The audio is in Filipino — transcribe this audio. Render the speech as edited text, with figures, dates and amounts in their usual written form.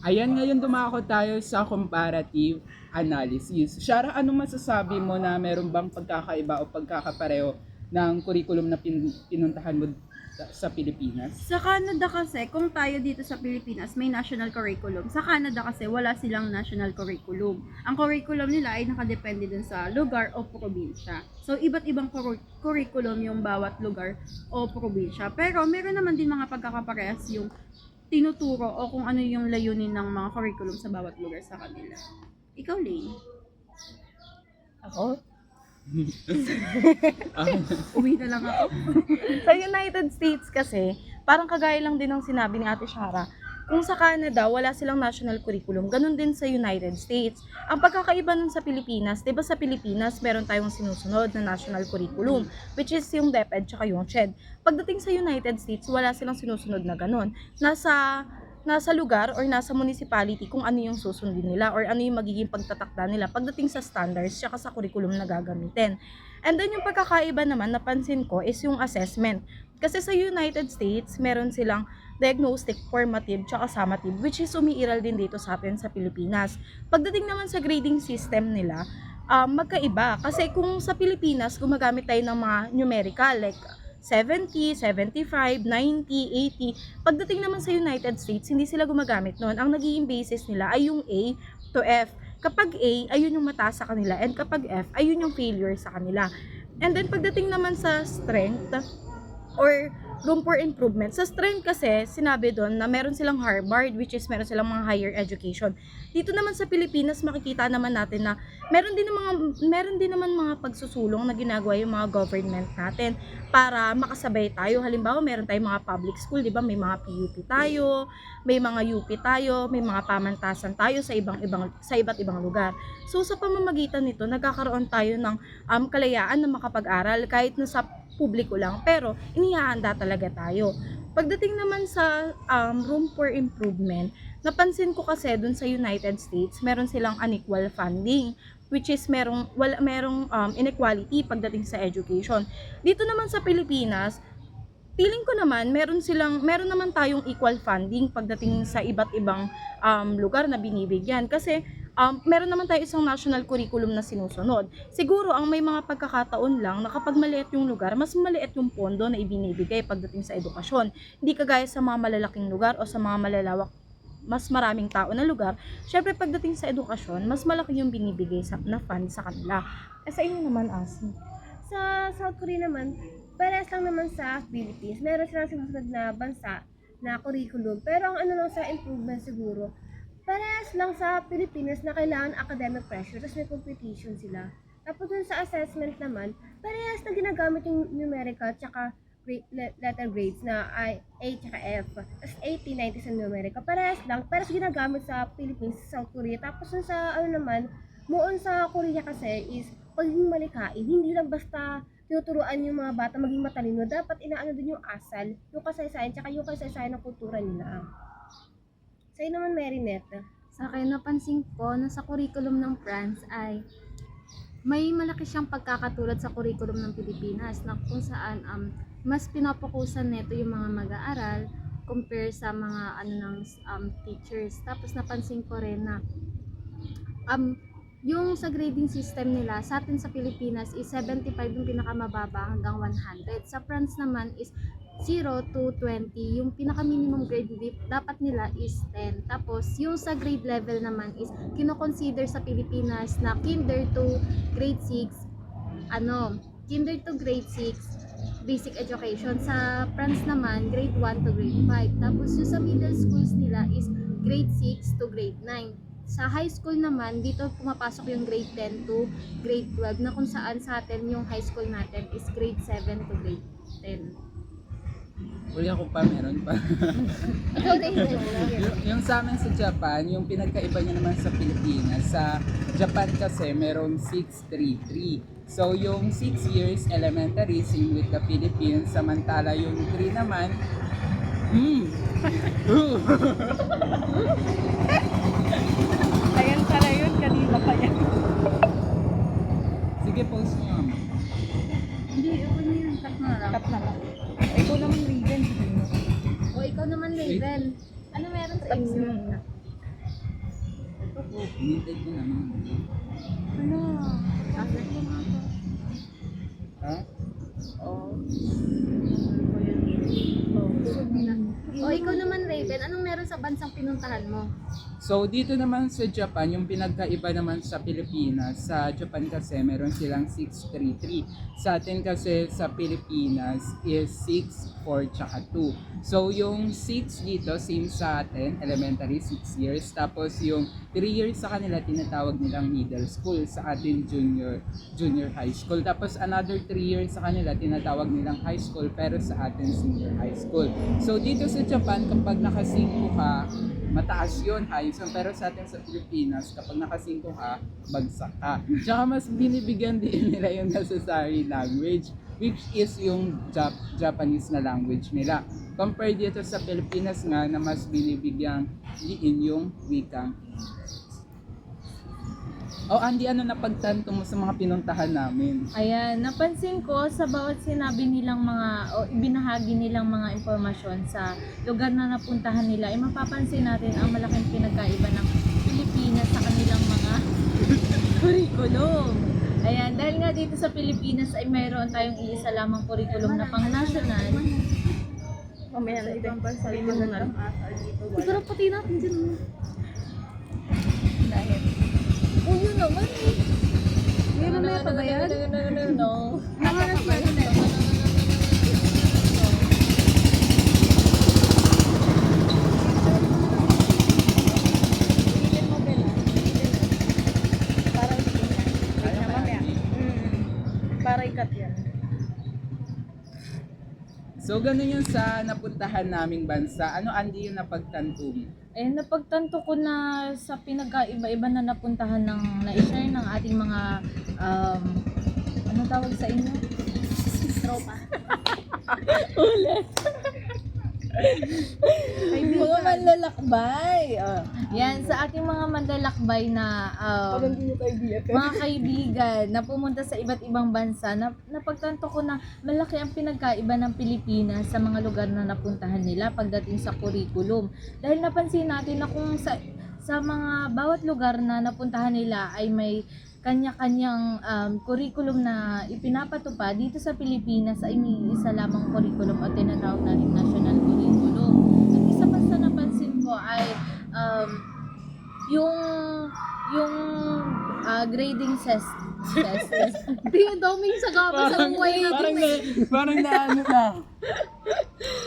Ayan, ngayon dumako tayo sa comparative analysis. Shara, anong masasabi mo na meron bang pagkakaiba o pagkakapareho ng curriculum na pinuntahan mo sa Pilipinas? Sa Canada kasi, kung tayo dito sa Pilipinas, may national curriculum. Sa Canada kasi, wala silang national curriculum. Ang curriculum nila ay nakadepende dun sa lugar o probinsya. So, iba't ibang curriculum yung bawat lugar o probinsya. Pero, meron naman din mga pagkakaparehas yung tinuturo o kung ano yung layunin ng mga curriculum sa bawat lugar sa kanila. Ikaw, Lane. Ako? Uwi na lang ako. Sa United States kasi, parang kagaya lang din ng sinabi ni Ate Shara, kung sa Canada, wala silang national curriculum, ganun din sa United States. Ang pagkakaiba nun sa Pilipinas, di ba sa Pilipinas, meron tayong sinusunod na national curriculum, which is yung DepEd tsaka yung CHED. Pagdating sa United States, wala silang sinusunod na ganun. Nasa lugar or nasa municipality kung ano yung susundin nila or ano yung magiging pagtatakda nila pagdating sa standards tsaka sa curriculum na gagamitin. And then yung pagkakaiba naman napansin ko is yung assessment. Kasi sa United States, meron silang diagnostic, formative, tsaka summative, which is umiiral din dito sa atin sa Pilipinas. Pagdating naman sa grading system nila, magkaiba. Kasi kung sa Pilipinas, gumagamit tayo ng mga numerical like 70, 75, 90, 80. Pagdating naman sa United States, hindi sila gumagamit noon. Ang nagiging basis nila ay yung A to F. Kapag A, ayun yung mataas sa kanila. And kapag F, ayun yung failure sa kanila. And then pagdating naman sa strength or room for improvement. Sa strength kasi, sinabi doon na meron silang Harvard, which is meron silang mga higher education. Dito naman sa Pilipinas, makikita naman natin na meron din naman mga pagsusulong na ginagawa yung mga government natin para makasabay tayo. Halimbawa, meron tayong mga public school, di ba? May mga PUP tayo, may mga UP tayo, may mga pamantasan tayo sa iba't ibang lugar. So sa pamamagitan nito, nagkakaroon tayo ng kalayaan na makapag-aral kahit na sa publiko lang, pero inihahanda talaga tayo. Pagdating naman sa room for improvement, napansin ko kasi dun sa United States, meron silang unequal funding, which is merong inequality pagdating sa education. Dito naman sa Pilipinas, feeling ko naman meron naman tayong equal funding pagdating sa iba't ibang lugar na binibigyan kasi meron naman tayo isang national curriculum na sinusunod. Siguro ang may mga pagkakataon lang na kapag maliit yung lugar, mas maliit yung pondo na ibinibigay pagdating sa edukasyon. Hindi kagaya sa mga malalaking lugar o sa mga malalawak mas maraming tao na lugar, syempre pagdating sa edukasyon, mas malaki yung binibigay na fund sa kanila. Sa inyo naman, Asi? Sa South Korea naman, parehas lang naman sa Philippines. Meron silang sinusunod na bansa na curriculum. Pero ang ano lang sa improvement siguro, parehas lang sa Pilipinas na kailangan academic pressure, tapos may competition sila. Tapos dun sa assessment naman, parehas na ginagamit yung numerical tsaka letter grades na A tsaka F. Tapos 80, 90 sa numerical. Parehas lang. Parehas ginagamit sa Philippines, sa South Korea. Tapos dun sa ano naman, muon sa Korea kasi is pagiging malikain. Hindi lang basta tinuturuan yung mga bata maging matalino. Dapat inaano din yung asal, yung kasaysayan, tsaka yung kasaysayan ng kultura nila. Sa'yo naman, Marinette. Sa akin, napansin ko na sa curriculum ng France ay may malaki siyang pagkakatulad sa curriculum ng Pilipinas na kung saan mas pinapokusan nito yung mga mag-aaral compare sa mga teachers. Tapos napansin ko rin na yung sa grading system nila sa atin sa Pilipinas is 75 yung pinakamababa hanggang 100. Sa France naman is 0 to 20. Yung pinaka minimum grade dapat nila is 10. Tapos yung sa grade level naman is kino-consider sa Pilipinas na kinder to grade 6 kinder to grade 6 basic education. Sa France naman grade 1 to grade 5. Tapos yung sa middle schools nila is grade 6 to grade 9. Sa high school naman, dito pumapasok yung grade 10 to grade 12 na kung saan sa atin yung high school natin is grade 7 to grade 10. Uli ako pa, meron pa. yung sa amin sa Japan, yung pinagkaiba niya naman sa Pilipinas, sa Japan kasi meron 633. So yung 6 years elementary, same with the Philippines, samantala yung 3 naman, Ayan pala yun, kanina pa yan. sige post niyo. Hindi, ako niya. Cut na lang. Cut na lang. Ikaw naman, Raven. O ikaw naman, Raven. Ano meron sa inyo? ko. Hinintay ko naman. Ano? Ha? O ikaw naman, Raven, anong meron sa bansang pinuntahan mo? So dito naman sa Japan, yung pinagkaiba naman sa Pilipinas, sa Japan kasi meron silang 633. Sa atin kasi sa Pilipinas is 6, 4, tsaka 2. So yung 6 dito, same sa atin, elementary 6 years. Tapos yung 3 years sa kanila, tinatawag nilang middle school. Sa atin, junior high school. Tapos another 3 years sa kanila, tinatawag nilang high school. Pero sa atin, senior high school. So dito sa Japan, kapag naka-5 ka, mataas yun, high school. Pero sa atin sa Pilipinas, kapag naka-5 ka, bagsak ka. Tsaka mas binibigyan din nila yung necessary language, which is yung Japanese na language nila. Compare dito sa Pilipinas nga na mas binibigyan diin yung wikang English. Andy, ano napagtanto mo sa mga pinuntahan namin? Ayan, napansin ko sa bawat sinabi nilang mga o ibinahagi nilang mga impormasyon sa lugar na napuntahan nila, ay mapapansin natin ang malaking pinagkaiba ng Pilipinas sa kanilang mga curriculum. Ayan, dahil nga dito sa Pilipinas ay mayroon tayong iisa lamang curriculum na pang-national. Mamaya na ibang bansa rin mo na. Pero pati natin dyan. Dahil. Oh, yun naman eh. Meron na pa ba yan? No. Nangaras na rin eh. Para ikat yan. So, ganun yun sa napuntahan naming bansa. Ano, Andy, yung napagtanto mo? Eh, napagtanto ko na sa pinagkaiba-iba na napuntahan ng na-share ng ating mga ano tawag sa inyo? Tropa. Ulit. Mga manlalakbay. Yan, sa ating mga manlalakbay na mga kaibigan na pumunta sa iba't ibang bansa, napagtanto ko na malaki ang pinagkaiba ng Pilipinas sa mga lugar na napuntahan nila pagdating sa curriculum. Dahil napansin natin na kung sa mga bawat lugar na napuntahan nila ay may kanya-kanyang curriculum na ipinapatupad, dito sa Pilipinas ay may isa lamang curriculum o tinatawag natin national curriculum. At isa pa sa napansin ko ay yung grading test. Hindi, ang daming sagapa sa buhay natin. Parang na ano na.